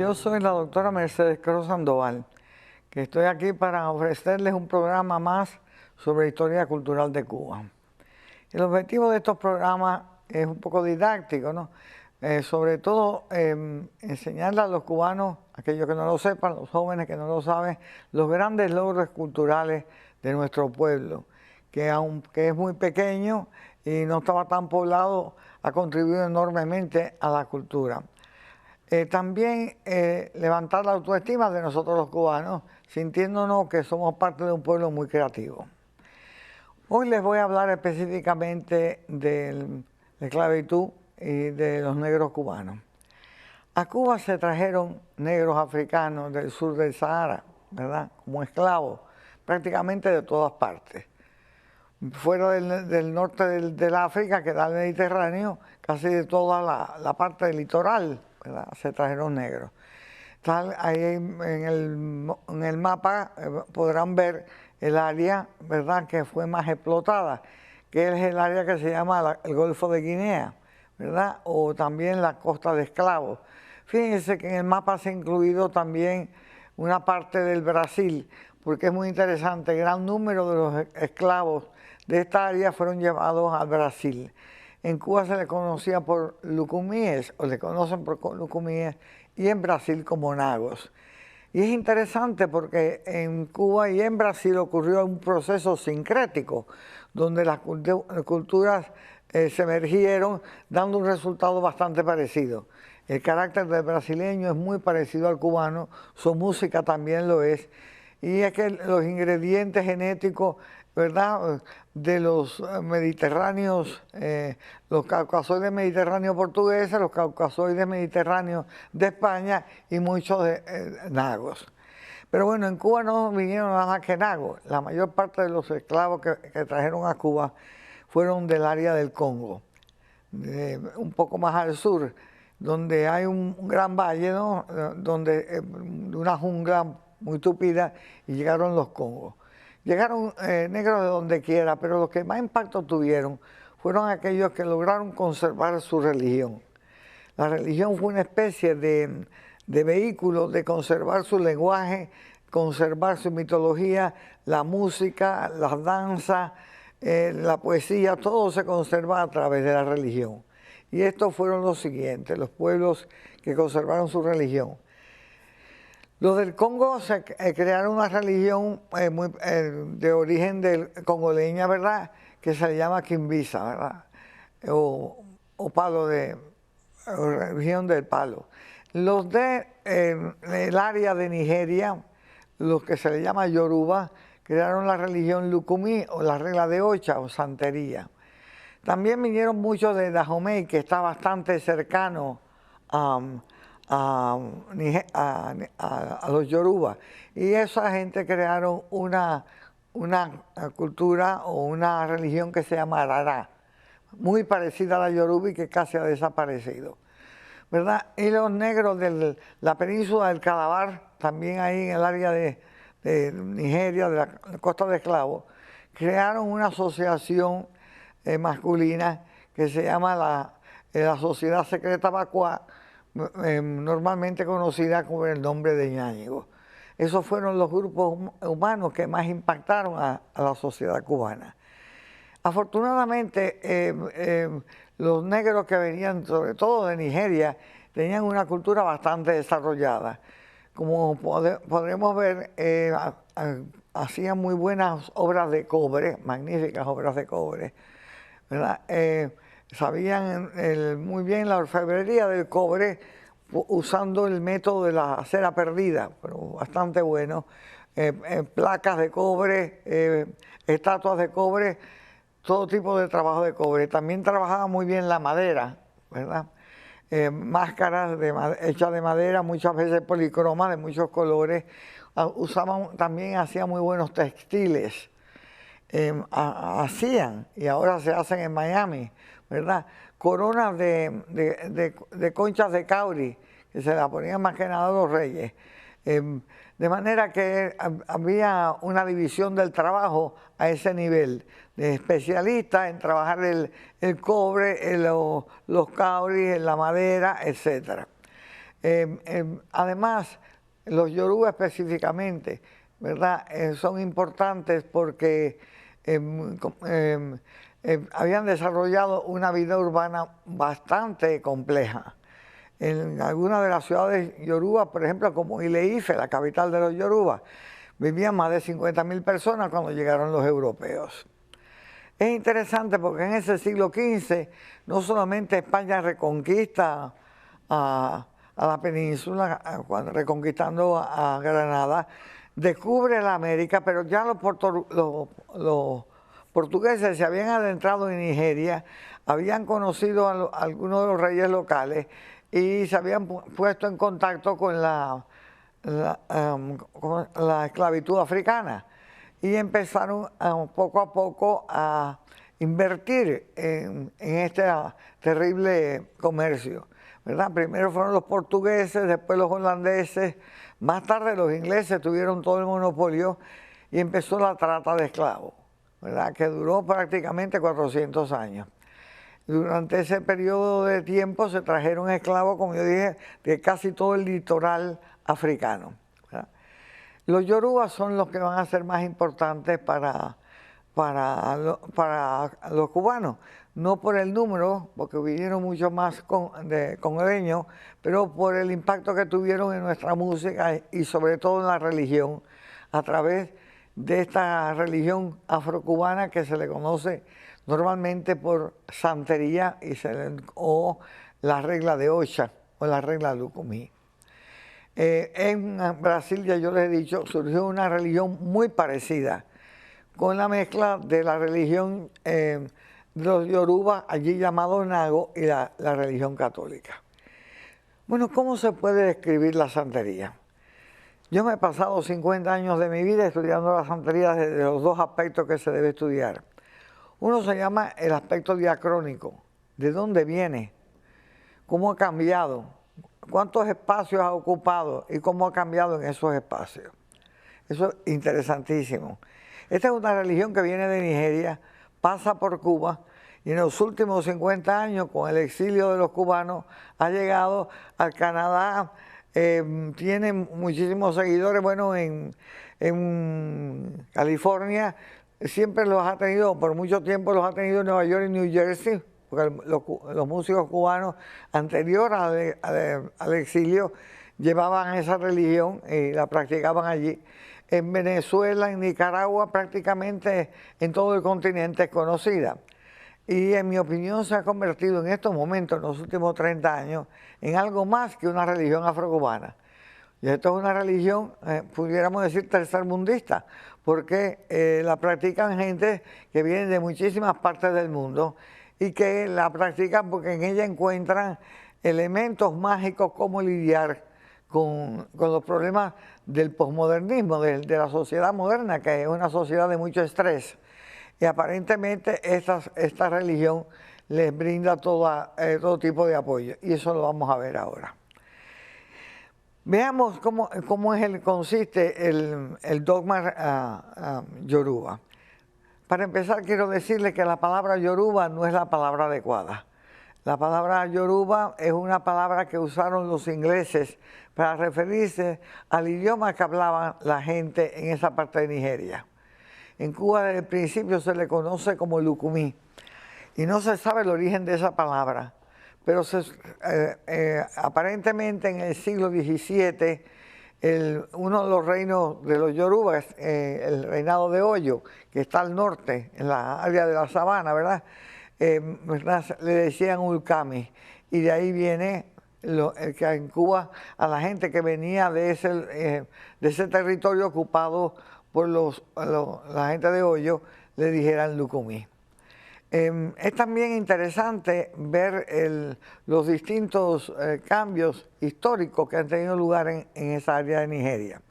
Yo soy la doctora Mercedes Cruz Sandoval, que estoy aquí para ofrecerles un programa más sobre historia cultural de Cuba. El objetivo de estos programas es un poco didáctico, ¿no? Sobre todo enseñarle a los cubanos, aquellos que no lo sepan, los jóvenes que no lo saben, los grandes logros culturales de nuestro pueblo, que aunque es muy pequeño y no estaba tan poblado, ha contribuido enormemente a la cultura. También levantar la autoestima de nosotros los cubanos, sintiéndonos que somos parte de un pueblo muy creativo. Hoy les voy a hablar específicamente de la esclavitud y de los negros cubanos. A Cuba se trajeron negros africanos del sur del Sahara, ¿verdad?, como esclavos, prácticamente de todas partes. Fuera del norte del África, que da el Mediterráneo, casi de toda la parte del litoral, ¿verdad?, se trajeron negros. Ahí en el mapa podrán ver el área, ¿verdad?, que fue más explotada, que es el área que se llama el Golfo de Guinea, ¿verdad?, o también la costa de Esclavos. Fíjense que en el mapa se ha incluido también una parte del Brasil, porque es muy interesante, gran número de los esclavos de esta área fueron llevados al Brasil. En Cuba se le conocía por lucumíes, o le conocen por lucumíes, y en Brasil como nagos. Y es interesante porque en Cuba y en Brasil ocurrió un proceso sincrético, donde las culturas se emergieron, dando un resultado bastante parecido. El carácter del brasileño es muy parecido al cubano, su música también lo es, y es que los ingredientes genéticos, ¿verdad?, de los mediterráneos, los caucasoides mediterráneos portugueses, los caucasoides mediterráneos de España y muchos nagos. Pero bueno, en Cuba no vinieron nada más que nagos. La mayor parte de los esclavos que trajeron a Cuba fueron del área del Congo, un poco más al sur, donde hay un gran valle, ¿no?, donde una jungla muy tupida, y llegaron los Congos. Llegaron negros de donde quiera, pero los que más impacto tuvieron fueron aquellos que lograron conservar su religión. La religión fue una especie de vehículo de conservar su lenguaje, conservar su mitología, la música, las danzas, la poesía, todo se conserva a través de la religión. Y estos fueron los siguientes, los pueblos que conservaron su religión. Los del Congo se crearon una religión de origen congoleña, ¿verdad?, que se llama Quimbisa, ¿verdad?, o religión del palo. Los del área de Nigeria, los que se le llama Yoruba, crearon la religión Lukumi, o la regla de Ocha, o santería. También vinieron muchos de Dahomey, que está bastante cercano a los Yoruba, y esa gente crearon una cultura o una religión que se llama Arará, muy parecida a la Yoruba y que casi ha desaparecido, ¿verdad? Y los negros de la península del Calabar, también ahí en el área de Nigeria, de la costa de Esclavos, crearon una asociación masculina que se llama la Sociedad Secreta Bacuá, normalmente conocida con el nombre de Ñáñigo. Esos fueron los grupos humanos que más impactaron a la sociedad cubana. Afortunadamente, los negros que venían, sobre todo de Nigeria, tenían una cultura bastante desarrollada. Como podremos ver, hacían muy buenas obras de cobre, magníficas obras de cobre, ¿verdad? Sabían muy bien la orfebrería del cobre, usando el método de la cera perdida, pero bastante bueno. Placas de cobre, estatuas de cobre, todo tipo de trabajo de cobre. También trabajaban muy bien la madera, ¿verdad? Máscaras hechas de madera, muchas veces policromas de muchos colores. También hacían muy buenos textiles. Hacían, y ahora se hacen en Miami, ¿verdad?, coronas de conchas de cauri, que se las ponían más que nada a los reyes. De manera que había una división del trabajo a ese nivel, de especialistas en trabajar el cobre, los cauris, la madera, etc. Además, los Yoruba específicamente, ¿verdad? Son importantes porque habían desarrollado una vida urbana bastante compleja. En algunas de las ciudades Yoruba, por ejemplo, como Ile-Ife, la capital de los Yoruba, vivían más de 50.000 personas cuando llegaron los europeos. Es interesante porque en ese siglo XV no solamente España reconquista a la península, reconquistando a Granada, descubre la América, pero ya los portugueses se habían adentrado en Nigeria, habían conocido a algunos de los reyes locales y se habían puesto en contacto con la esclavitud africana y empezaron poco a poco a invertir en este terrible comercio, ¿verdad? Primero fueron los portugueses, después los holandeses, más tarde los ingleses tuvieron todo el monopolio y empezó la trata de esclavos, ¿verdad? Que duró prácticamente 400 años. Durante ese periodo de tiempo se trajeron esclavos, como yo dije, de casi todo el litoral africano, ¿verdad? Los yorubas son los que van a ser más importantes para los cubanos, no por el número, porque vinieron mucho más congoleños, pero por el impacto que tuvieron en nuestra música y sobre todo en la religión, a través de esta religión afrocubana que se le conoce normalmente por santería o la regla de Ocha o la regla de Lucumí. En Brasil, ya yo les he dicho, surgió una religión muy parecida, con la mezcla de la religión de los Yoruba, allí llamado Nago, y la religión católica. Bueno, ¿cómo se puede describir la santería? Yo me he pasado 50 años de mi vida estudiando la santería desde los dos aspectos que se debe estudiar. Uno se llama el aspecto diacrónico, de dónde viene, cómo ha cambiado, cuántos espacios ha ocupado y cómo ha cambiado en esos espacios. Eso es interesantísimo. Esta es una religión que viene de Nigeria, pasa por Cuba y en los últimos 50 años, con el exilio de los cubanos, ha llegado al Canadá, tiene muchísimos seguidores. Bueno, en California siempre los ha tenido, por mucho tiempo los ha tenido en Nueva York y New Jersey, porque los músicos cubanos anterior al exilio llevaban esa religión y la practicaban allí. En Venezuela, en Nicaragua, prácticamente en todo el continente es conocida. Y en mi opinión se ha convertido en estos momentos, en los últimos 30 años, en algo más que una religión afrocubana. Y esto es una religión, pudiéramos decir, tercermundista, porque la practican gente que viene de muchísimas partes del mundo y que la practican porque en ella encuentran elementos mágicos como lidiar con los problemas del posmodernismo, de la sociedad moderna, que es una sociedad de mucho estrés. Y aparentemente esta religión les brinda todo tipo de apoyo, y eso lo vamos a ver ahora. Veamos cómo consiste el dogma yoruba. Para empezar, quiero decirles que la palabra yoruba no es la palabra adecuada. La palabra yoruba es una palabra que usaron los ingleses para referirse al idioma que hablaba la gente en esa parte de Nigeria. En Cuba desde el principio se le conoce como Lucumí y no se sabe el origen de esa palabra, pero aparentemente en el siglo XVII uno de los reinos de los yorubas, el reinado de Oyo, que está al norte, en la área de la sabana, ¿verdad? Le decían Ulcami, y de ahí viene que en Cuba a la gente que venía de ese territorio ocupado por la gente de Oyo le dijeran Lucumí. Es también interesante ver los distintos cambios históricos que han tenido lugar en esa área de Nigeria.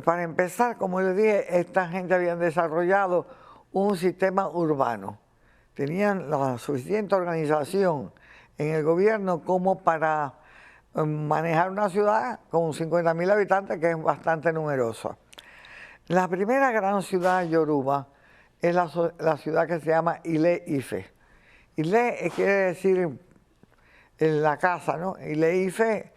Para empezar, como les dije, esta gente había desarrollado un sistema urbano. Tenían la suficiente organización en el gobierno como para manejar una ciudad con 50.000 habitantes, que es bastante numerosa. La primera gran ciudad yoruba es la ciudad que se llama Ile-Ife. Ile quiere decir la casa, ¿no? Ile-Ife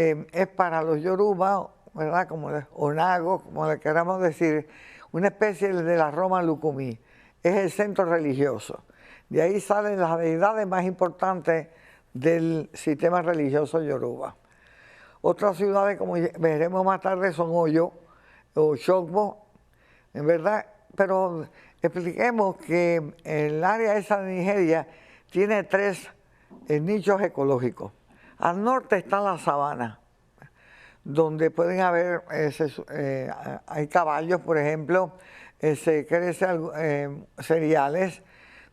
es para los Yoruba, ¿verdad? O Nagos, como le queramos decir, una especie de la Roma Lucumí. Es el centro religioso. De ahí salen las deidades más importantes del sistema religioso Yoruba. Otras ciudades, como veremos más tarde, son Oyo o Shogbo, en verdad, pero expliquemos que el área esa de Nigeria tiene tres nichos ecológicos. Al norte está la sabana, donde pueden haber, hay caballos, por ejemplo, se crecen cereales.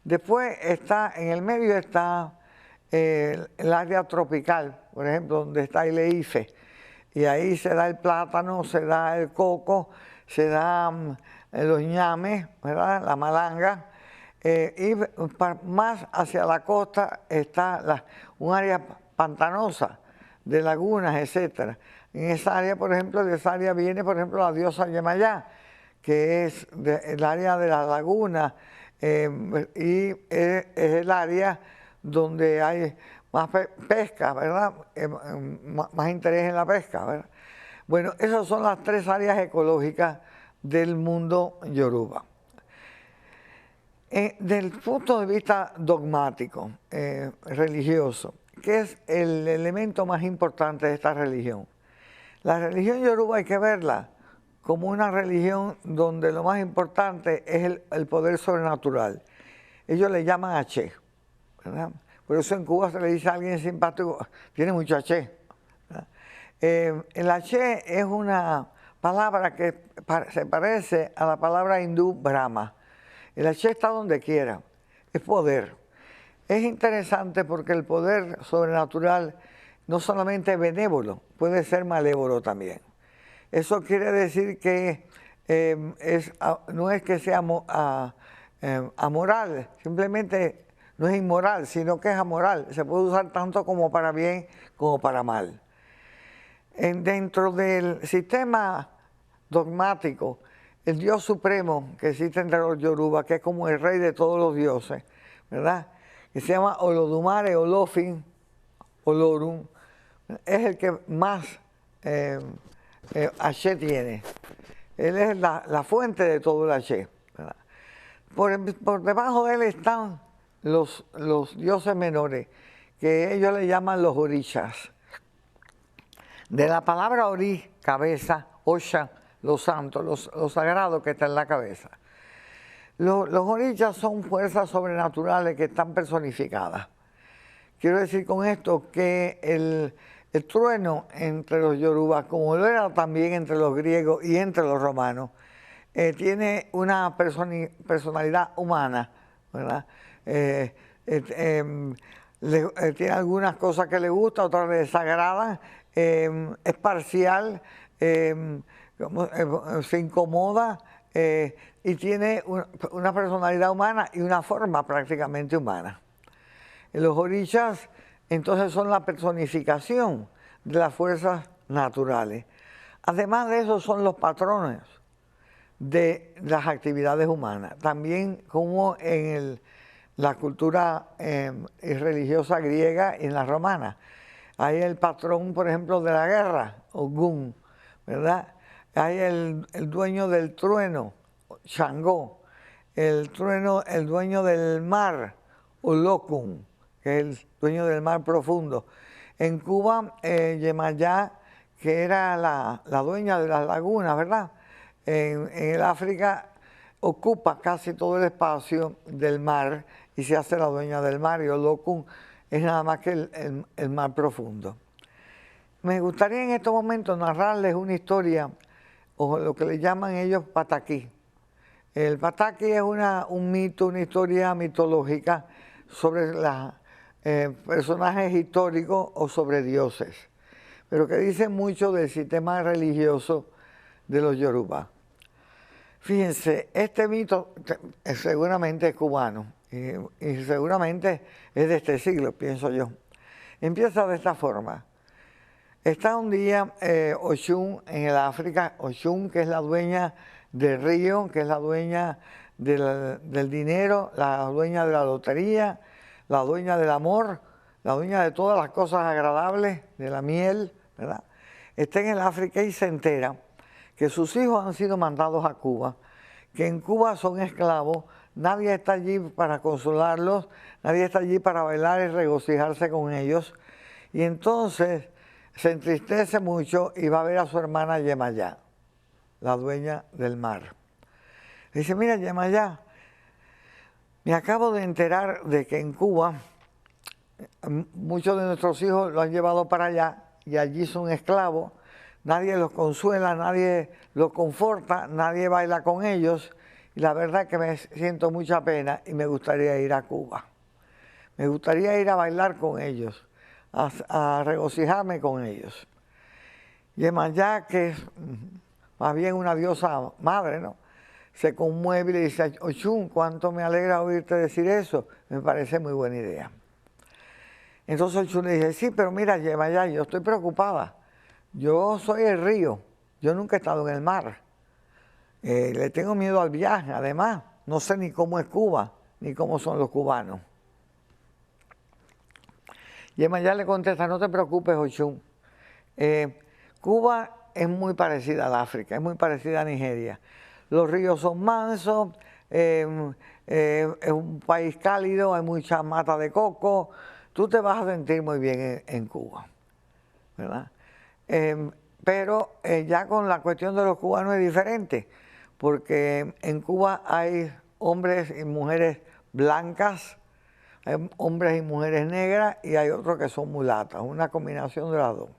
Después está, en el medio está el área tropical, por ejemplo, donde está el Ife, y ahí se da el plátano, se da el coco, se da los ñames, ¿verdad? La malanga, y más hacia la costa está un área pantanosa de lagunas, etcétera. En esa área, por ejemplo, de esa área viene, por ejemplo, la diosa Yemayá, que es el área de las lagunas, y es el área donde hay más pesca, ¿verdad? Más interés en la pesca, ¿verdad? Bueno, esas son las tres áreas ecológicas del mundo Yoruba. Del punto de vista dogmático, religioso, ¿qué es el elemento más importante de esta religión? La religión Yoruba hay que verla como una religión donde lo más importante es el poder sobrenatural. Ellos le llaman Aché, ¿verdad? Por eso en Cuba se le dice a alguien simpático, tiene mucho Aché. El Aché es una palabra que se parece a la palabra hindú Brahma. El Aché está donde quiera, es poder. Es interesante porque el poder sobrenatural no solamente es benévolo, puede ser malévolo también. Eso quiere decir que no es que sea amoral, simplemente no es inmoral, sino que es amoral. Se puede usar tanto como para bien como para mal. Dentro del sistema dogmático, el Dios supremo que existe entre los Yoruba, que es como el rey de todos los dioses, ¿verdad? Que se llama Olodumare, Olofin, Olorun, es el que más Aché tiene. Él es la fuente de todo el Aché, ¿verdad? Por debajo de él están los dioses menores, que ellos le llaman los orishas. De la palabra ori, cabeza, osha, los santos, los sagrados que está en la cabeza. Los orishas son fuerzas sobrenaturales que están personificadas. Quiero decir con esto que el trueno entre los yorubas, como lo era también entre los griegos y entre los romanos, tiene una personalidad humana, ¿verdad? Tiene algunas cosas que le gustan, otras le desagradan, es parcial, se incomoda y tiene una personalidad humana y una forma prácticamente humana. Los orishas entonces son la personificación de las fuerzas naturales. Además de eso son los patrones de las actividades humanas. También como en la cultura religiosa griega y en la romana. Hay el patrón, por ejemplo, de la guerra, Ogún, ¿verdad? Hay el dueño del trueno, Shangó. El dueño del mar, Olokun, que es el dueño del mar profundo. En Cuba, Yemayá, que era la dueña de las lagunas, ¿verdad? En el África ocupa casi todo el espacio del mar y se hace la dueña del mar, y Olokun es nada más que el mar profundo. Me gustaría en estos momentos narrarles una historia, o lo que le llaman ellos pataquí. El pataquí es un mito, una historia mitológica sobre personajes históricos o sobre dioses, pero que dicen mucho del sistema religioso de los Yoruba. Fíjense, este mito seguramente es cubano y seguramente es de este siglo, pienso yo. Empieza de esta forma. Está un día Oshun en el África, Oshun, que es la dueña del río, que es la dueña del dinero, la dueña de la lotería, la dueña del amor, la dueña de todas las cosas agradables, de la miel, ¿verdad? Está en el África y se entera que sus hijos han sido mandados a Cuba, que en Cuba son esclavos, nadie está allí para consolarlos, nadie está allí para bailar y regocijarse con ellos. Y entonces se entristece mucho y va a ver a su hermana Yemayá, la dueña del mar. Dice, mira Yemayá, me acabo de enterar de que en Cuba muchos de nuestros hijos lo han llevado para allá y allí son esclavos, nadie los consuela, nadie los conforta, nadie baila con ellos y la verdad es que me siento mucha pena y me gustaría ir a Cuba. Me gustaría ir a bailar con ellos, a regocijarme con ellos. Yemayá, que es más bien una diosa madre, ¿no?, se conmueve y le dice, Ochun, cuánto me alegra oírte decir eso, me parece muy buena idea. Entonces Ochun le dice, sí, pero mira, Yemayá, yo estoy preocupada, yo soy el río, yo nunca he estado en el mar, le tengo miedo al viaje, además, no sé ni cómo es Cuba, ni cómo son los cubanos. Yemayá le contesta, no te preocupes, Ochun, Cuba es muy parecida al África, es muy parecida a Nigeria. Los ríos son mansos, es un país cálido, hay mucha mata de coco, tú te vas a sentir muy bien en Cuba, ¿verdad? Pero ya con la cuestión de los cubanos es diferente, porque en Cuba hay hombres y mujeres blancas, hay hombres y mujeres negras y hay otros que son mulatas, una combinación de las dos.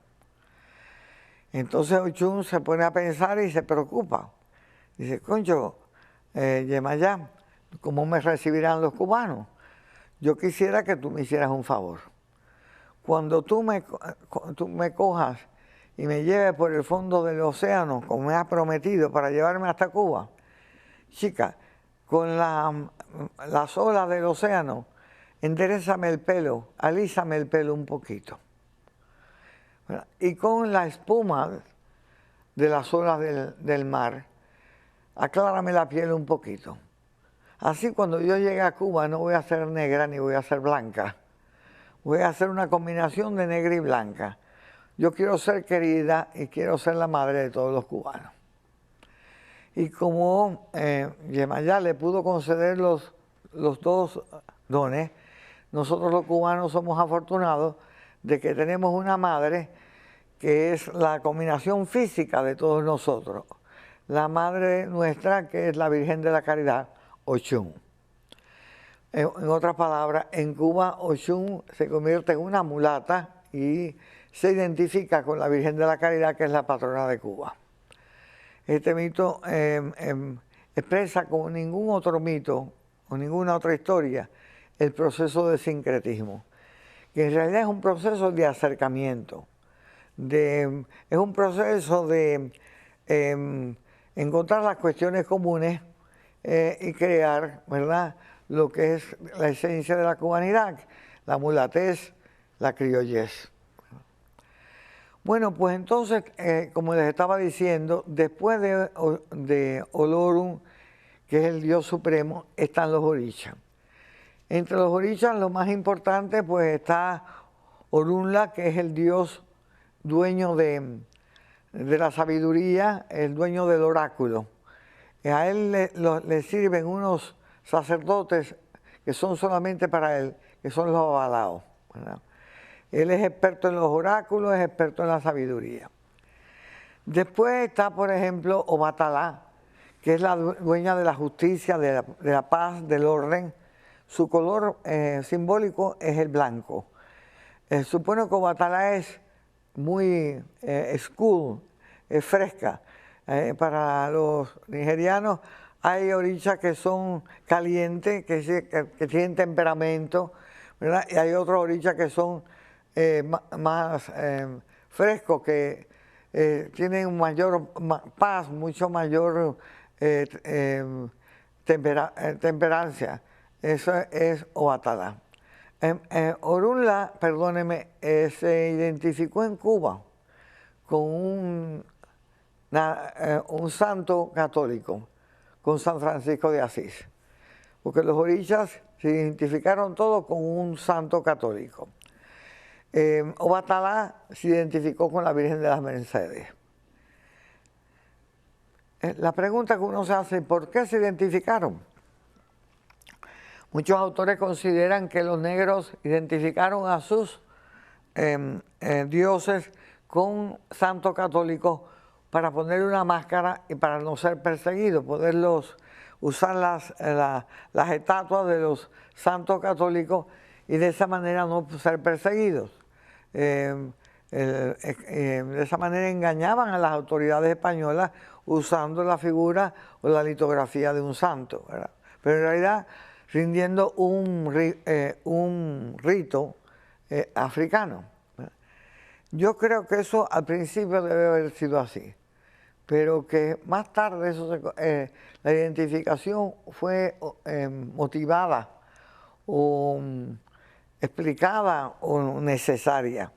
Entonces Ochun se pone a pensar y se preocupa. Dice, concho, Yemayá, ¿cómo me recibirán los cubanos? Yo quisiera que tú me hicieras un favor. Cuando tú me cojas y me lleves por el fondo del océano, como me has prometido, para llevarme hasta Cuba, chica, con las olas del océano, enderézame el pelo, alízame el pelo un poquito. Y con la espuma de las olas del mar, aclárame la piel un poquito. Así cuando yo llegue a Cuba no voy a ser negra ni voy a ser blanca. Voy a hacer una combinación de negra y blanca. Yo quiero ser querida y quiero ser la madre de todos los cubanos. Y como Yemayá le pudo conceder los dos dones, nosotros los cubanos somos afortunados de que tenemos una madre que es la combinación física de todos nosotros. La madre nuestra, que es la Virgen de la Caridad, Ochun. En otras palabras, en Cuba, Ochun se convierte en una mulata y se identifica con la Virgen de la Caridad, que es la patrona de Cuba. Este mito expresa como ningún otro mito o ninguna otra historia el proceso de sincretismo, que en realidad es un proceso de acercamiento, es un proceso de encontrar las cuestiones comunes y crear, ¿verdad?, lo que es la esencia de la cubanidad, la mulatez, la criollez. Bueno, pues entonces, como les estaba diciendo, después de Olorum, que es el Dios supremo, están los orishas. Entre los orishas, lo más importante, pues está Orunla, que es el Dios dueño de la sabiduría, el dueño del oráculo. A él le sirven unos sacerdotes que son solamente para él, que son los avalados, ¿verdad? Él es experto en los oráculos, es experto en la sabiduría. Después está, por ejemplo, Obatalá, que es la dueña de la justicia, de la paz, del orden. Su color simbólico es el blanco. Supone que Obatalá es muy school, es fresca. Para los nigerianos hay orishas que son calientes, que tienen temperamento, ¿verdad? Y hay otros orishas que son más frescos, que tienen mayor paz, mucho mayor temperancia. Eso es Obatalá. Orunla, perdóneme, se identificó en Cuba con un santo católico, con San Francisco de Asís, porque los orishas se identificaron todos con un santo católico. Obatalá se identificó con la Virgen de las Mercedes. La pregunta que uno se hace, ¿por qué se identificaron? Muchos autores consideran que los negros identificaron a sus dioses con santos católicos para ponerle una máscara y para no ser perseguidos, poderlos usar las estatuas de los santos católicos y de esa manera no ser perseguidos. De esa manera engañaban a las autoridades españolas usando la figura o la litografía de un santo, ¿verdad? Pero en realidad rindiendo un rito africano. Yo creo que eso al principio debe haber sido así, pero que más tarde la identificación fue motivada o explicada o necesaria.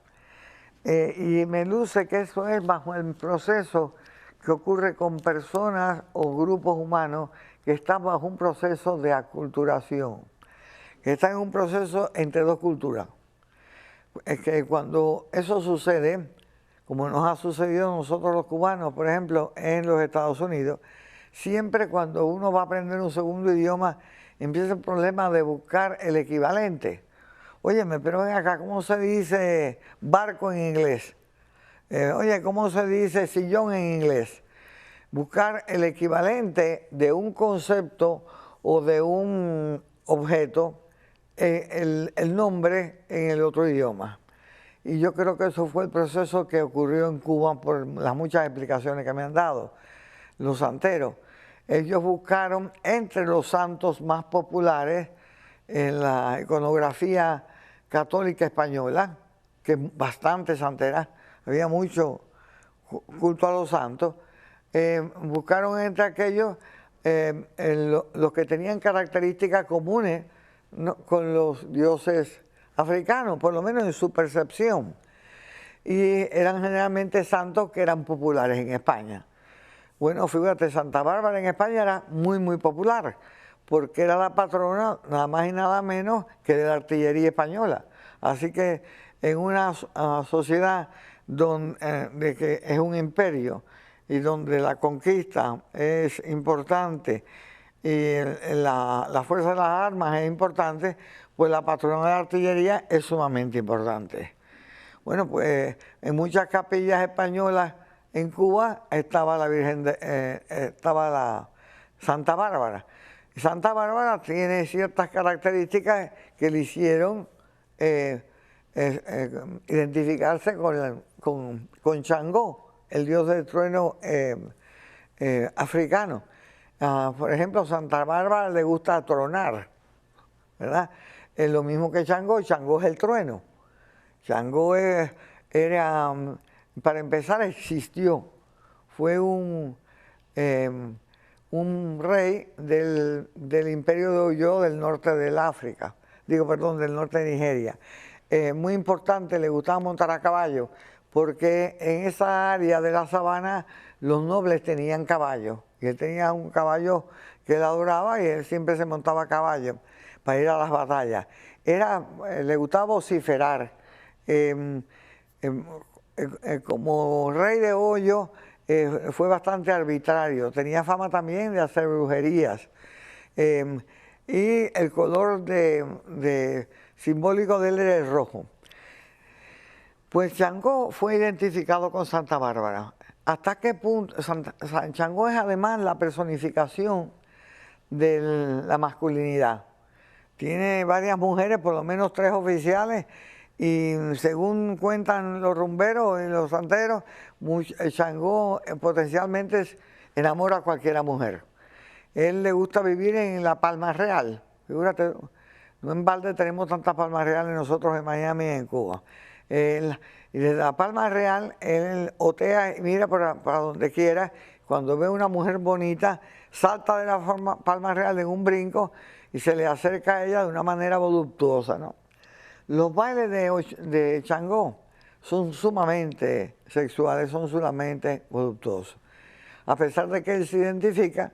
Y me luce que eso es bajo el proceso que ocurre con personas o grupos humanos que están bajo un proceso de aculturación, que están en un proceso entre dos culturas. Es que cuando eso sucede, como nos ha sucedido a nosotros los cubanos, por ejemplo, en los Estados Unidos, siempre cuando uno va a aprender un segundo idioma, empieza el problema de buscar el equivalente. Óyeme, pero ven acá, ¿cómo se dice barco en inglés? Oye, ¿cómo se dice sillón en inglés? Buscar el equivalente de un concepto o de un objeto, el nombre en el otro idioma. Y yo creo que eso fue el proceso que ocurrió en Cuba por las muchas explicaciones que me han dado los santeros. Ellos buscaron entre los santos más populares en la iconografía católica española, que es bastante santera, había mucho culto a los santos, buscaron entre aquellos los que tenían características comunes, ¿no?, con los dioses africanos, por lo menos en su percepción. Y eran generalmente santos que eran populares en España. Bueno, fíjate, Santa Bárbara en España era muy, muy popular, porque era la patrona nada más y nada menos que de la artillería española. Así que en una sociedad de que es un imperio y donde la conquista es importante y la fuerza de las armas es importante, pues la patrona de la artillería es sumamente importante. Bueno, pues en muchas capillas españolas en Cuba estaba la estaba la Santa Bárbara. Santa Bárbara tiene ciertas características que le hicieron identificarse con Changó, el dios del trueno africano. Por ejemplo, Santa Bárbara le gusta tronar, ¿verdad? Es lo mismo que Changó. Changó es el trueno. Changó era, para empezar, existió. Fue un rey del imperio de Oyo del norte del África, del norte de Nigeria. Muy importante, le gustaba montar a caballo, porque en esa área de la sabana los nobles tenían caballos, y él tenía un caballo que él adoraba y él siempre se montaba a caballo para ir a las batallas. Le gustaba vociferar. Como rey de Oyo fue bastante arbitrario, tenía fama también de hacer brujerías. Y el color simbólico de él era el rojo. Pues Changó fue identificado con Santa Bárbara. ¿Hasta qué punto? Changó es además la personificación de la masculinidad. Tiene varias mujeres, por lo menos 3 oficiales, y según cuentan los rumberos y los santeros, Changó potencialmente enamora a cualquiera mujer. Él le gusta vivir en la Palma Real. Fíjate, no en balde tenemos tantas palmas reales nosotros en Miami y en Cuba. Y desde la Palma Real, él otea y mira para donde quiera. Cuando ve una mujer bonita, salta de la Palma Real en un brinco y se le acerca a ella de una manera voluptuosa, ¿no? Los bailes de Changó son sumamente sexuales, son sumamente voluptuosos. A pesar de que él se identifica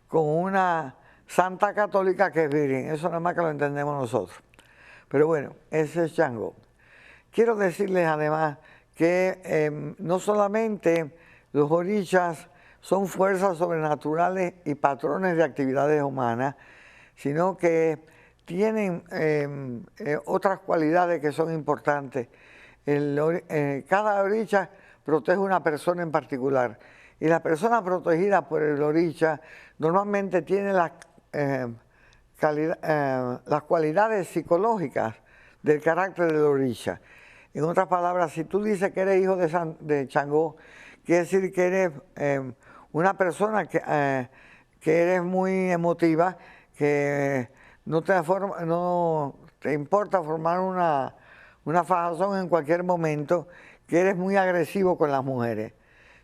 con una santa católica que es virgen, eso nada más que lo entendemos nosotros. Pero bueno, ese es Changó. quiero decirles además que no solamente los orishas son fuerzas sobrenaturales y patrones de actividades humanas, sino que tienen otras cualidades que son importantes. Cada orisha protege a una persona en particular, y la persona protegida por el orisha normalmente tiene las cualidades psicológicas del carácter del orisha. En otras palabras, si tú dices que eres hijo de Changó, quiere decir que eres una persona que eres muy emotiva, que no te importa formar una fajazón en cualquier momento, que eres muy agresivo con las mujeres.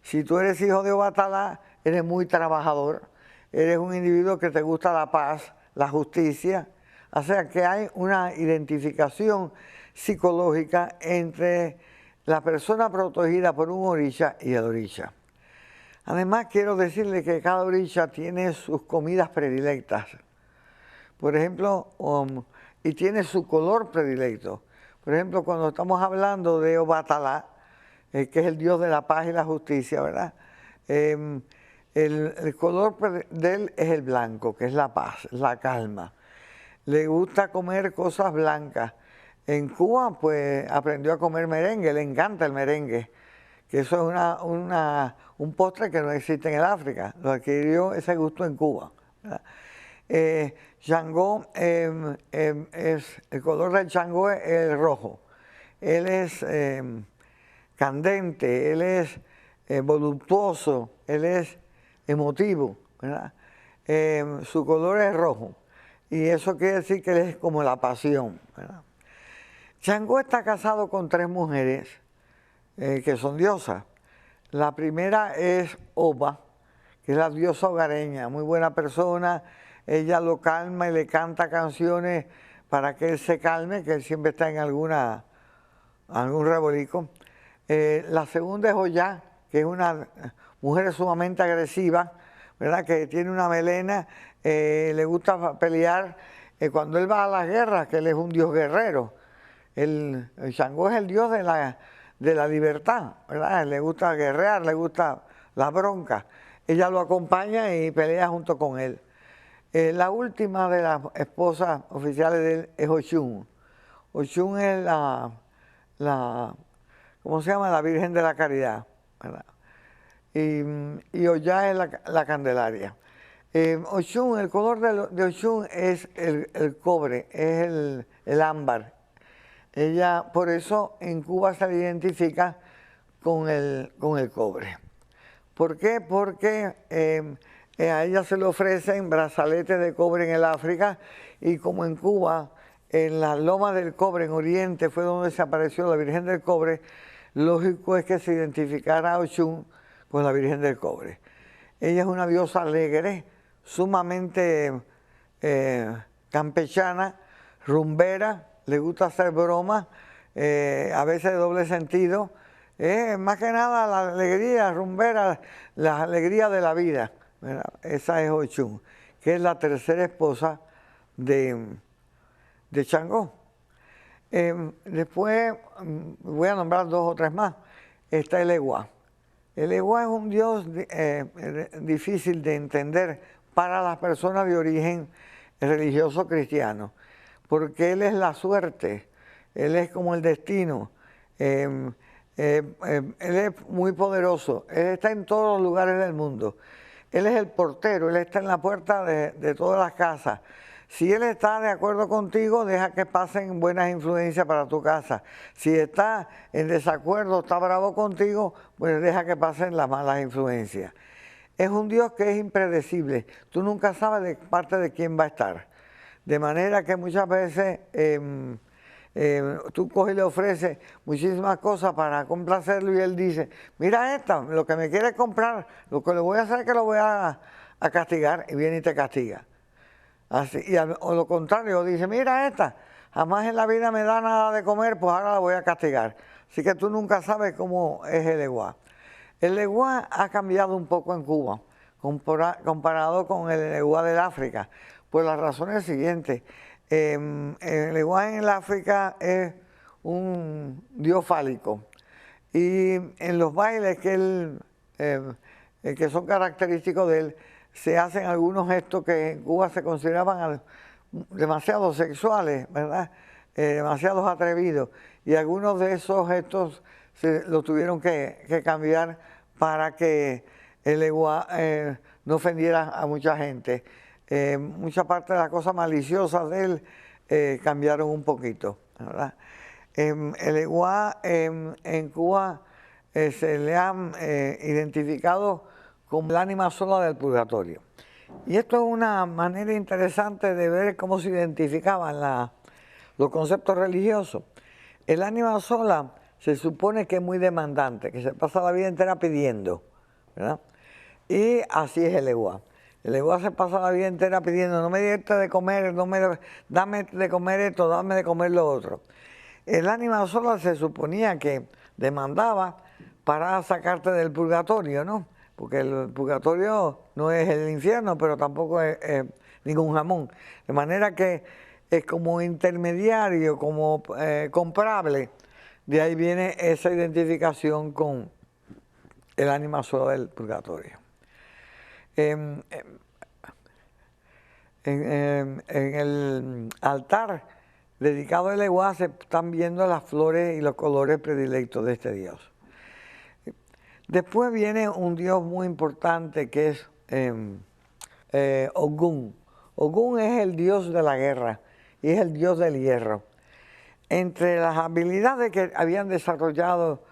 Si tú eres hijo de Obatalá, eres muy trabajador, eres un individuo que te gusta la paz, la justicia. O sea que hay una identificación psicológica entre la persona protegida por un orisha y el orisha. Además, quiero decirle que cada orisha tiene sus comidas predilectas. Por ejemplo, y tiene su color predilecto. Por ejemplo, cuando estamos hablando de Obatalá, que es el dios de la paz y la justicia, ¿verdad? El color de él es el blanco, que es la paz, la calma. Le gusta comer cosas blancas. En Cuba, pues, aprendió a comer merengue, le encanta el merengue, que eso es un postre que no existe en el África, lo adquirió ese gusto en Cuba, ¿verdad? Changó, el color del Changó es el rojo. Él es candente, él es voluptuoso, él es emotivo, ¿verdad? Su color es rojo, y eso quiere decir que él es como la pasión, ¿verdad? Changó está casado con 3 mujeres que son diosas. La primera es Oba, que es la diosa hogareña, muy buena persona. Ella lo calma y le canta canciones para que él se calme, que él siempre está en algún rebolico. La segunda es Oya, que es una mujer sumamente agresiva, ¿verdad? Que tiene una melena, le gusta pelear. Cuando él va a las guerras, que él es un dios guerrero. El Changó es el dios de la libertad, ¿verdad? Le gusta guerrear, le gusta la bronca. Ella lo acompaña y pelea junto con él. La última de las esposas oficiales de él es Oshun. Oshun es ¿cómo se llama? La Virgen de la Caridad, ¿verdad? Y Oya es la Candelaria. Oshun, el color de Oshun es el cobre, es el ámbar. Ella, por eso, en Cuba se le identifica con el cobre. ¿Por qué? Porque a ella se le ofrecen brazaletes de cobre en el África, y como en Cuba, en las lomas del cobre, en Oriente, fue donde se apareció la Virgen del Cobre, lógico es que se identificara a Oshun con la Virgen del Cobre. Ella es una diosa alegre, sumamente campechana, rumbera, le gusta hacer bromas, a veces de doble sentido. Más que nada la alegría rumbera, la alegría de la vida, ¿verdad? Esa es Oshun, que es la tercera esposa de Changó. Después voy a nombrar 2 o 3 más. Está el Ewa. El Ewa es un dios difícil de entender para las personas de origen religioso cristiano, porque él es la suerte, él es como el destino. Él es muy poderoso, él está en todos los lugares del mundo. Él es el portero, él está en la puerta de todas las casas. Si él está de acuerdo contigo, deja que pasen buenas influencias para tu casa. Si está en desacuerdo, está bravo contigo, pues deja que pasen las malas influencias. Es un Dios que es impredecible. Tú nunca sabes de parte de quién va a estar. De manera que muchas veces tú coges y le ofreces muchísimas cosas para complacerlo, y él dice, mira lo que me quiere comprar, lo que le voy a hacer es que lo voy a castigar, y viene y te castiga. Así, o lo contrario, dice, mira jamás en la vida me da nada de comer, pues ahora la voy a castigar. Así que tú nunca sabes cómo es el Ewa. El Ewa ha cambiado un poco en Cuba, comparado con el Ewa del África, por las razones siguientes. El Ewa en el África es un dios fálico. Y en los bailes que son característicos de él, se hacen algunos gestos que en Cuba se consideraban demasiado sexuales, ¿verdad? Demasiados atrevidos. Y algunos de esos gestos los tuvieron que cambiar para que el eguá no ofendiera a mucha gente. Mucha parte de las cosas maliciosas de él cambiaron un poquito, ¿verdad? El eguá en Cuba se le han identificado como el ánima sola del purgatorio. Y esto es una manera interesante de ver cómo se identificaban los conceptos religiosos. El ánima sola se supone que es muy demandante, que se pasa la vida entera pidiendo, ¿verdad? Y así es el eguá. El eguá se pasa la vida entera pidiendo, no me des de comer, dame de comer esto, dame de comer lo otro. El ánima sola se suponía que demandaba para sacarte del purgatorio, ¿no? Porque el purgatorio no es el infierno, pero tampoco es ningún jamón. De manera que es como intermediario, como comprable. De ahí viene esa identificación con el ánima sola del purgatorio. En el altar dedicado al eguá se están viendo las flores y los colores predilectos de este dios. Después viene un dios muy importante que es Ogún. Ogún es el dios de la guerra y es el dios del hierro. Entre las habilidades que habían desarrollado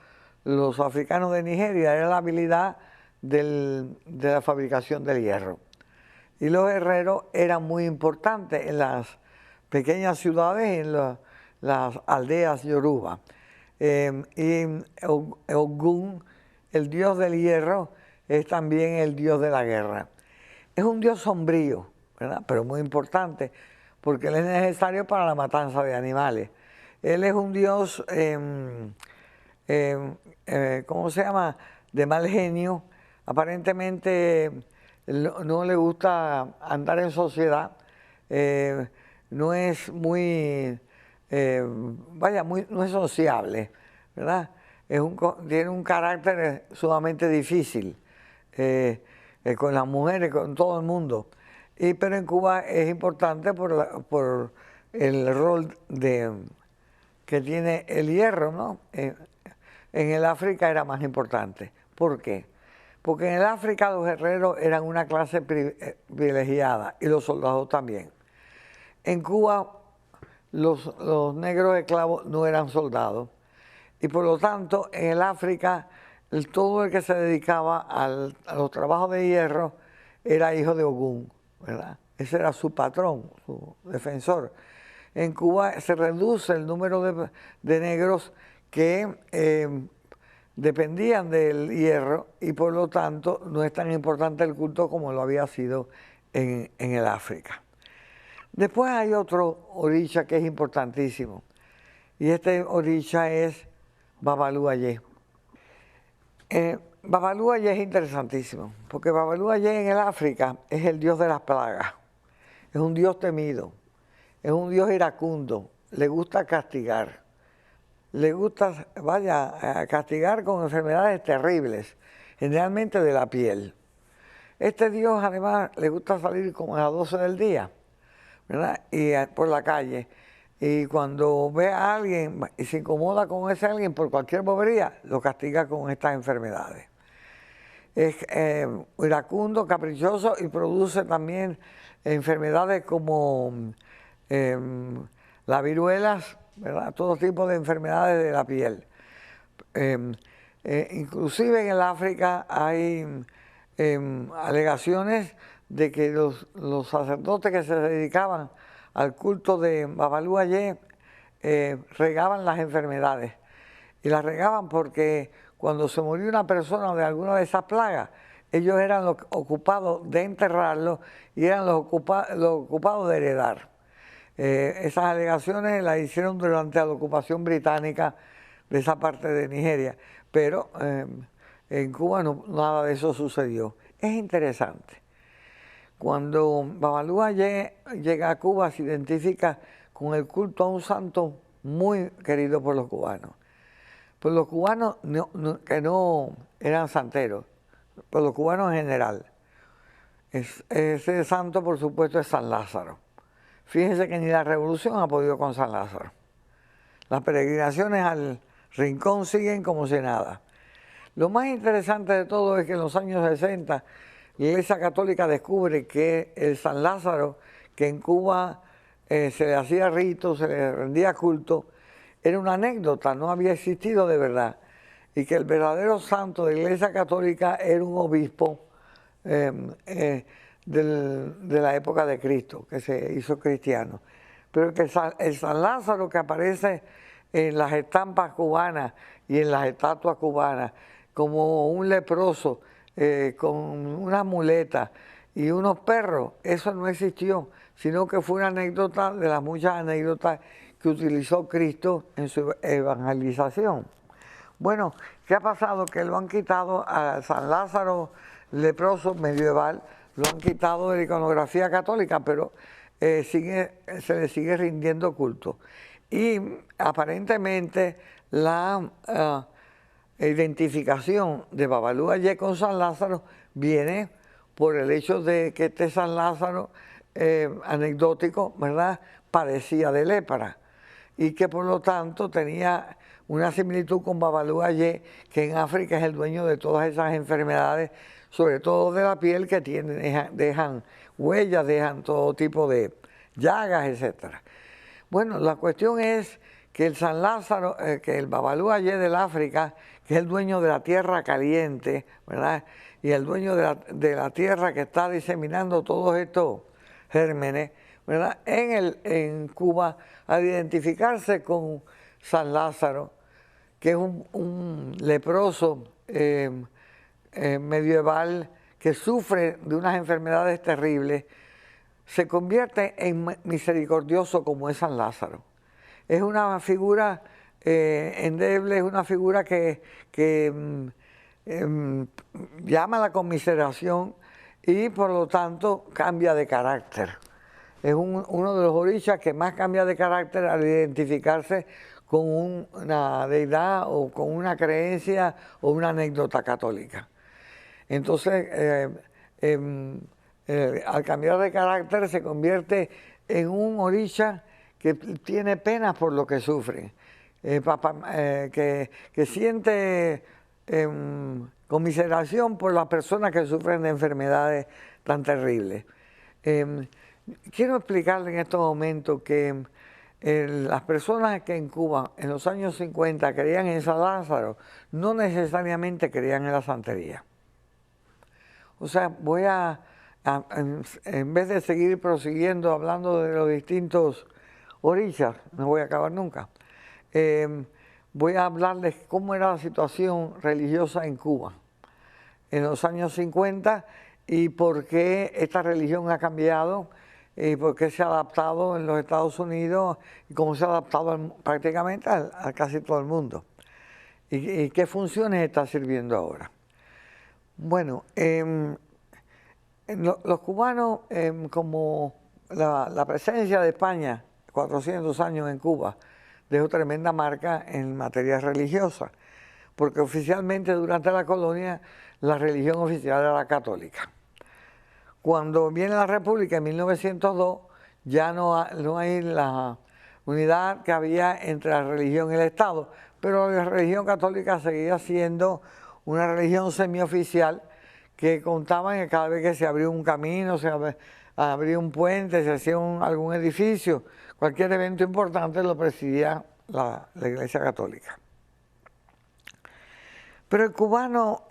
los africanos de Nigeria era la habilidad de la fabricación del hierro. Y los herreros eran muy importantes en las pequeñas ciudades y en las aldeas yoruba. Y Ogún, el dios del hierro, es también el dios de la guerra. Es un dios sombrío, ¿verdad? Pero muy importante, porque él es necesario para la matanza de animales. Él es un dios, ¿cómo se llama?, de mal genio. Aparentemente no le gusta andar en sociedad, no es muy, no es sociable, ¿verdad? Tiene un carácter sumamente difícil con las mujeres, con todo el mundo. Pero en Cuba es importante por el rol que tiene el hierro, ¿no? En el África era más importante. ¿Por qué? Porque en el África los guerreros eran una clase privilegiada y los soldados también. En Cuba los negros esclavos no eran soldados y por lo tanto en el África todo el que se dedicaba a los trabajos de hierro era hijo de Ogún, ¿verdad? Ese era su patrón, su defensor. En Cuba se reduce el número de negros que dependían del hierro y por lo tanto no es tan importante el culto como lo había sido en el África. Después hay otro orisha que es importantísimo y este orisha es Babalú Ayé. Babalú Ayé es interesantísimo porque Babalú Ayé en el África es el dios de las plagas, es un dios temido, es un dios iracundo, le gusta castigar. Le gusta, a castigar con enfermedades terribles, generalmente de la piel. Este dios además le gusta salir como a las 12 del día, ¿verdad? Y por la calle. Y cuando ve a alguien y se incomoda con ese alguien por cualquier bobería, lo castiga con estas enfermedades. Es iracundo, caprichoso y produce también enfermedades como las viruelas, ¿verdad? Todo tipo de enfermedades de la piel. Inclusive en el África hay alegaciones de que los sacerdotes que se dedicaban al culto de Babalú Ayé regaban las enfermedades. Y las regaban porque cuando se murió una persona de alguna de esas plagas, ellos eran los ocupados de enterrarlo y eran los ocupados de heredar. Esas alegaciones las hicieron durante la ocupación británica de esa parte de Nigeria, pero en Cuba nada de eso sucedió. Es interesante. Cuando Babalú Ayé llega a Cuba se identifica con el culto a un santo muy querido por los cubanos. Por los cubanos que no eran santeros, por los cubanos en general. Ese santo, por supuesto, es San Lázaro. Fíjense que ni la revolución ha podido con San Lázaro. Las peregrinaciones al Rincón siguen como si nada. Lo más interesante de todo es que en los años 60 la Iglesia Católica descubre que el San Lázaro, que en Cuba se le hacía rito, se le rendía culto, era una anécdota, no había existido de verdad. Y que el verdadero santo de la Iglesia Católica era un obispo de la época de Cristo, que se hizo cristiano. Pero que el San Lázaro que aparece en las estampas cubanas y en las estatuas cubanas, como un leproso con una muleta y unos perros, eso no existió, sino que fue una anécdota de las muchas anécdotas que utilizó Cristo en su evangelización. Bueno, ¿qué ha pasado? Que lo han quitado a San Lázaro leproso medieval, lo han quitado de la iconografía católica, pero se le sigue rindiendo culto. Y aparentemente la identificación de Babalú Ayer con San Lázaro viene por el hecho de que este San Lázaro anecdótico, ¿verdad?, parecía de lepra y que por lo tanto tenía una similitud con Babalú Ayer, que en África es el dueño de todas esas enfermedades, sobre todo de la piel, que dejan huellas, dejan todo tipo de llagas, etc. Bueno, la cuestión es que el San Lázaro, que el Babalú Ayer del África, que es el dueño de la tierra caliente, ¿verdad?, y el dueño de la tierra que está diseminando todos estos gérmenes, ¿verdad?, en Cuba, al identificarse con San Lázaro, que es un leproso medieval que sufre de unas enfermedades terribles, se convierte en misericordioso como es San Lázaro. Es una figura endeble, es una figura que llama a la conmiseración y por lo tanto cambia de carácter. Es uno de los orishas que más cambia de carácter al identificarse con una deidad o con una creencia o una anécdota católica. Entonces, al cambiar de carácter se convierte en un orisha que tiene penas por lo que sufre, que siente conmiseración por las personas que sufren de enfermedades tan terribles. Quiero explicarle en estos momentos que las personas que en Cuba en los años 50 creían en San Lázaro no necesariamente creían en la santería. O sea, en vez de seguir prosiguiendo hablando de los distintos orishas, no voy a acabar nunca, voy a hablarles cómo era la situación religiosa en Cuba en los años 50 y por qué esta religión ha cambiado y por qué se ha adaptado en los Estados Unidos y cómo se ha adaptado prácticamente a casi todo el mundo y qué funciones está sirviendo ahora. Bueno, los cubanos, como la presencia de España, 400 años en Cuba, dejó tremenda marca en materia religiosa, porque oficialmente durante la colonia la religión oficial era la católica. Cuando viene la República en 1902, ya no hay la unidad que había entre la religión y el Estado, pero la religión católica seguía siendo una religión semioficial que contaba que cada vez que se abría un camino, se abría un puente, se hacía algún edificio, cualquier evento importante lo presidía la Iglesia Católica. Pero el cubano,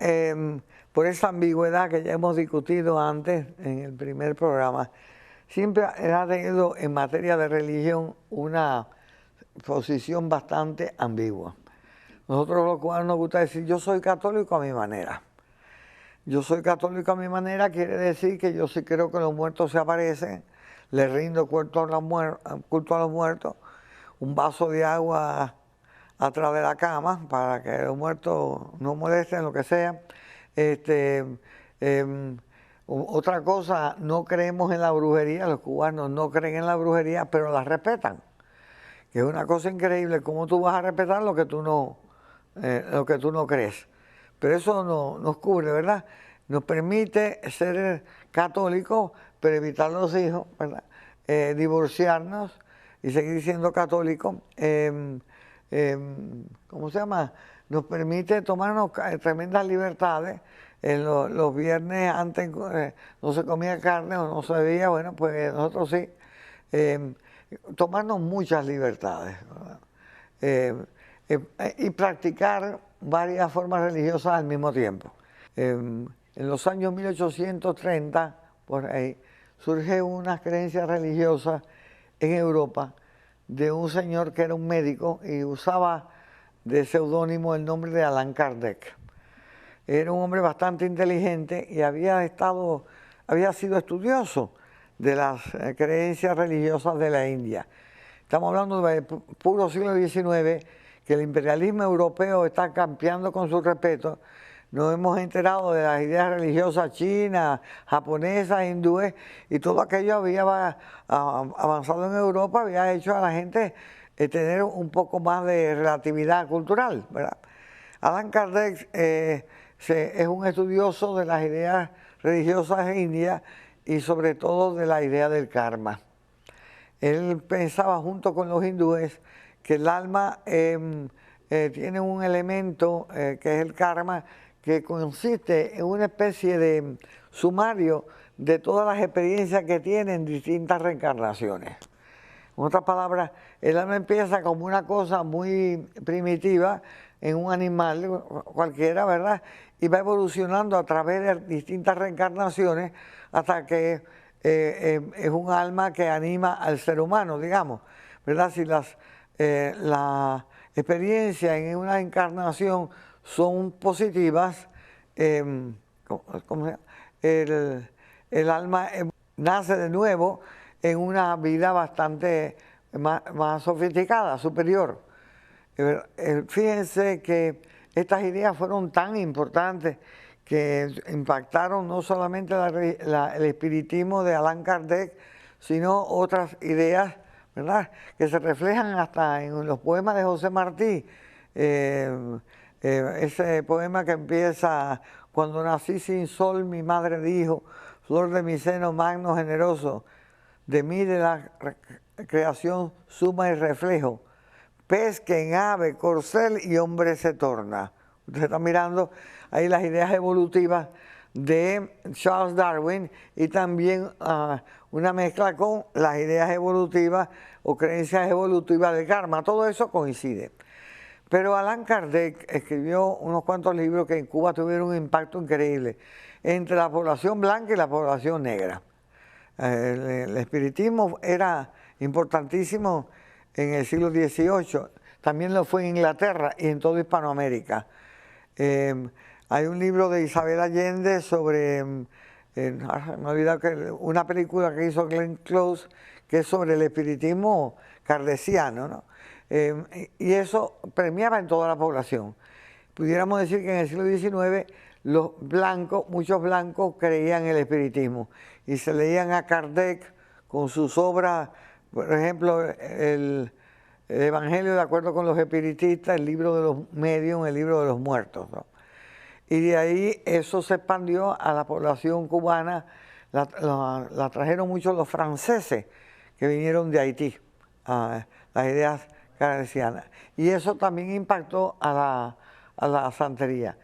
por esa ambigüedad que ya hemos discutido antes en el primer programa, siempre ha tenido en materia de religión una posición bastante ambigua. Nosotros los cubanos nos gusta decir, yo soy católico a mi manera. Yo soy católico a mi manera quiere decir que yo sí creo que los muertos se aparecen, le rindo culto a los muertos, un vaso de agua atrás de la cama para que los muertos no molesten, lo que sea. Otra cosa, no creemos en la brujería, los cubanos no creen en la brujería, pero la respetan. que es una cosa increíble, cómo tú vas a respetar lo que tú no crees. Pero eso nos cubre, ¿verdad? Nos permite ser católicos, pero evitar los hijos, ¿verdad? Divorciarnos y seguir siendo católicos. ¿Cómo se llama? Nos permite tomarnos tremendas libertades. Los viernes antes no se comía carne o no se bebía, bueno, pues nosotros sí. Tomarnos muchas libertades, y practicar varias formas religiosas al mismo tiempo. En los años 1830, por ahí, surge unas creencias religiosas en Europa de un señor que era un médico y usaba de seudónimo el nombre de Allan Kardec. Era un hombre bastante inteligente y había sido estudioso de las creencias religiosas de la India. Estamos hablando del puro siglo XIX, que el imperialismo europeo está campeando con su respeto. Nos hemos enterado de las ideas religiosas chinas, japonesas, hindúes, y todo aquello había avanzado en Europa, había hecho a la gente tener un poco más de relatividad cultural, ¿verdad? Allan Kardec es un estudioso de las ideas religiosas indias y sobre todo de la idea del karma. Él pensaba junto con los hindúes que el alma tiene un elemento que es el karma, que consiste en una especie de sumario de todas las experiencias que tiene en distintas reencarnaciones. En otras palabras, el alma empieza como una cosa muy primitiva en un animal cualquiera, ¿verdad? Y va evolucionando a través de distintas reencarnaciones hasta que es un alma que anima al ser humano, digamos, ¿verdad? Si la experiencia en una encarnación son positivas, el alma nace de nuevo en una vida bastante más sofisticada, superior. Fíjense que estas ideas fueron tan importantes que impactaron no solamente el espiritismo de Allan Kardec, sino otras ideas, ¿verdad?, que se reflejan hasta en los poemas de José Martí. Ese poema que empieza: cuando nací sin sol, mi madre dijo, flor de mi seno magno generoso, de mí de la creación suma y reflejo, pez que en ave, corcel y hombre se torna. Usted está mirando ahí las ideas evolutivas de Charles Darwin y también una mezcla con las ideas evolutivas o creencias evolutivas del karma. Todo eso coincide. Pero Allan Kardec escribió unos cuantos libros que en Cuba tuvieron un impacto increíble entre la población blanca y la población negra. El espiritismo era importantísimo en el siglo XVIII, también lo fue en Inglaterra y en toda Hispanoamérica. Hay un libro de Isabel Allende sobre, me he olvidado, una película que hizo Glenn Close, que es sobre el espiritismo kardeciano, ¿no? Y eso premiaba en toda la población. Pudiéramos decir que en el siglo XIX los blancos, muchos blancos creían en el espiritismo y se leían a Kardec con sus obras, por ejemplo, el Evangelio de acuerdo con los espiritistas, el libro de los medios, el libro de los muertos, ¿no? Y de ahí eso se expandió a la población cubana, la trajeron mucho los franceses que vinieron de Haití, las ideas kardecianas. Y eso también impactó a la santería.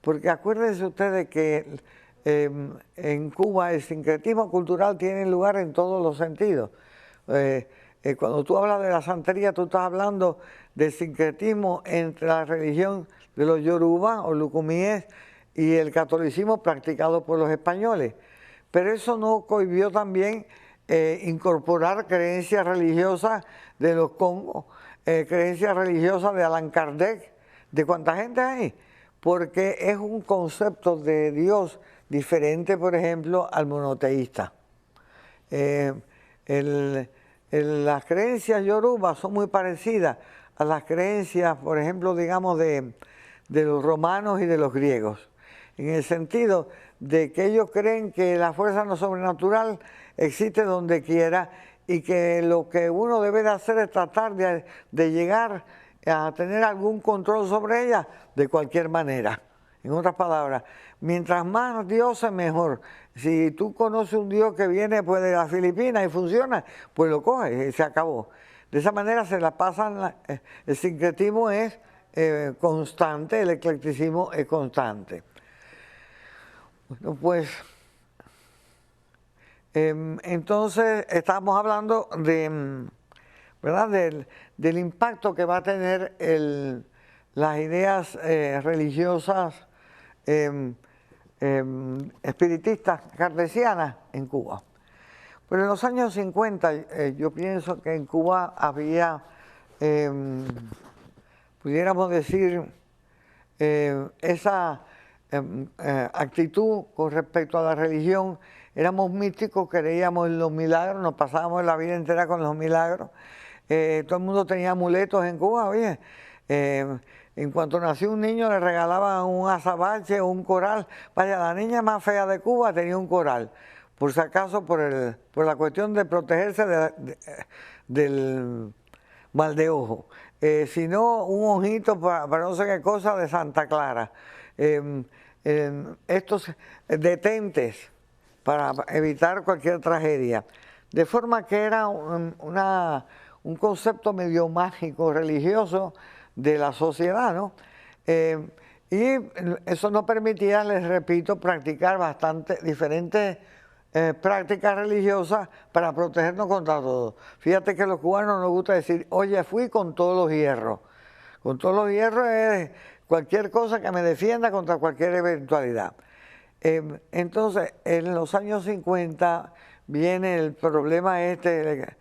Porque acuérdense ustedes que en Cuba el sincretismo cultural tiene lugar en todos los sentidos. Cuando tú hablas de la santería, tú estás hablando del sincretismo entre la religión de los yoruba o lucumíes y el catolicismo practicado por los españoles. Pero eso no cohibió también incorporar creencias religiosas de los Congos, creencias religiosas de Allan Kardec, de cuánta gente hay, porque es un concepto de Dios diferente, por ejemplo, al monoteísta. Las creencias yoruba son muy parecidas a las creencias, por ejemplo, digamos, de los romanos y de los griegos, en el sentido de que ellos creen que la fuerza no sobrenatural existe donde quiera y que lo que uno debe de hacer es tratar de llegar a tener algún control sobre ella de cualquier manera. En otras palabras, mientras más dioses, mejor. Si tú conoces un dios que viene pues, de las Filipinas y funciona, pues lo coges y se acabó. De esa manera se la pasan, el sincretismo es constante, el eclecticismo es constante. Bueno, pues, entonces estamos hablando de, ¿verdad? Del impacto que va a tener las ideas religiosas espiritistas cartesianas en Cuba. Pero en los años 50 yo pienso que en Cuba había, pudiéramos decir, esa actitud con respecto a la religión. Éramos místicos, creíamos en los milagros, nos pasábamos la vida entera con los milagros. Todo el mundo tenía amuletos en Cuba, oye. En cuanto nació un niño le regalaban un azabache o un coral. Vaya, la niña más fea de Cuba tenía un coral, por si acaso por la cuestión de protegerse del mal de ojo. Si no, un ojito para no sé qué cosa de Santa Clara. Estos detentes para evitar cualquier tragedia. De forma que era un concepto medio mágico, religioso de la sociedad, ¿no? Y eso nos permitía, les repito, practicar diferentes prácticas religiosas para protegernos contra todo. Fíjate que a los cubanos nos gusta decir, oye, fui con todos los hierros. Con todos los hierros es cualquier cosa que me defienda contra cualquier eventualidad. Entonces, en los años 50 viene el problema de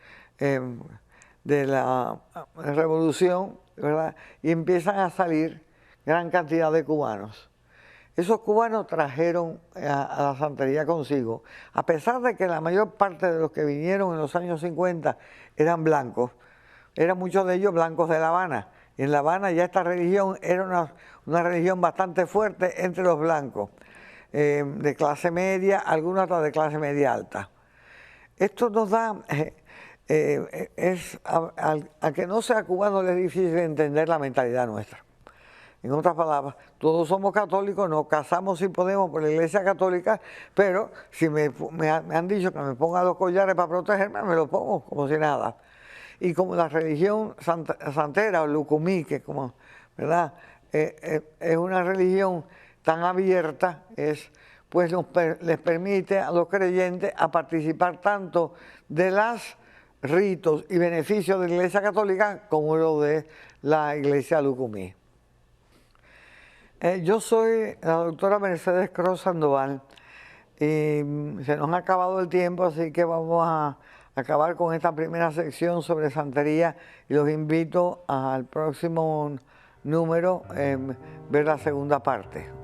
la revolución, ¿verdad? Y empiezan a salir gran cantidad de cubanos. Esos cubanos trajeron a la santería consigo, a pesar de que la mayor parte de los que vinieron en los años 50 eran blancos, eran muchos de ellos blancos de La Habana. Y en La Habana ya esta religión era una religión bastante fuerte entre los blancos, de clase media, algunos hasta de clase media alta. Esto nos da, a que no sea cubano le es difícil entender la mentalidad nuestra. En otras palabras, todos somos católicos, nos casamos si podemos por la Iglesia Católica, pero si me han dicho que me ponga los collares para protegerme, me los pongo como si nada. Y como la religión santera o lucumí, que como, ¿verdad? Es una religión tan abierta, pues les permite a los creyentes a participar tanto de los ritos y beneficios de la Iglesia Católica como lo de la Iglesia lucumí. Yo soy la doctora Mercedes Cruz Sandoval y se nos ha acabado el tiempo, así que vamos a acabar con esta primera sección sobre santería y los invito al próximo número ver la segunda parte.